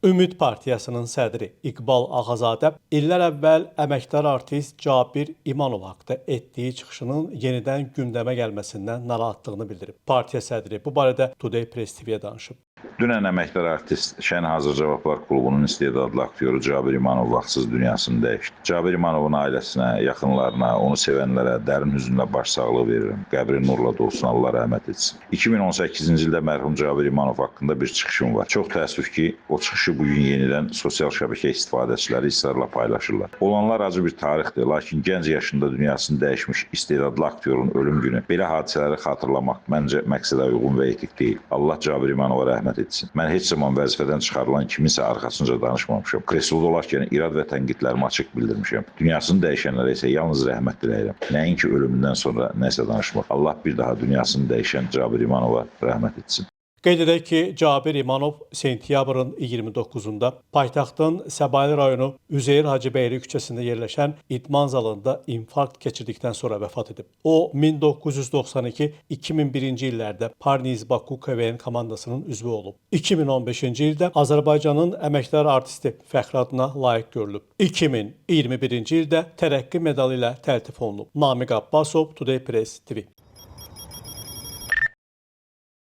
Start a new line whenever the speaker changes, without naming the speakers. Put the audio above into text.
Ümid Partiyasının sədri İqbal Ağazadə illər əvvəl əməkdar artist Cabir İmanov haqqında etdiyi çıxışının yenidən gündəmə gəlməsindən narahatlığını bildirib. Partiya sədri bu barədə Today Press TV-yə danışıb.
Dünən əməkdar artist Şən Hazır Cavablar Klubunun istedadlı aktyoru Cabir İmanov vaxtsız dünyasını dəyişdi. Cabir İmanovun ailəsinə, yaxınlarına, onu sevənlərə dərin hüznlə başsağlığı verirəm. Qəbri nurla dolsun, Allah rəhmət etsin. 2018-ci ildə mərhum Cabir İmanov haqqında bir çıxışım var. Çox təəssüf ki, o çıxışı bugün yenidən sosial şəbəkə istifadəçiləri israrla paylaşırlar. Olanlar acı bir tarixdir, lakin gənc yaşında dünyasını dəyişmiş istedadlı aktyorun ölüm günü belə hadisələri xatırlamaq məncə məqsədə uyğun və etik deyil. Allah Cabir İmanova rəhmət etsin. Mən heç zaman vəzifədən çıxarılan kiminsə arxasınca danışmamışam. Kresloda olarkən irad və tənqidlərimi açıq bildirmişəm. Dünyasını dəyişənlərə isə yalnız rəhmət diləyirəm. Nəinki ölümündən sonra nəsə danışmaq. Allah bir daha dünyasını dəyişən Cabir İmanova rəhmət etsin.
Qeyd edək ki, Cabir İmanov sentyabrın 29-da paytaxtın Səbail rayonu Üzeyir Hacıbəyli küçəsində yerləşən idman zalında infarkt keçirdikdən sonra vəfat edib. O, 1992-2001-ci illərdə Parniz Baku KVN komandasının üzvü olub. 2015-ci ildə Azərbaycanın əməkdar artisti fəxri adına layiq görülüb. 2021-ci ildə tərəqqi medalı ilə təltif olunub. Namiq Abbasov, Today Press TV.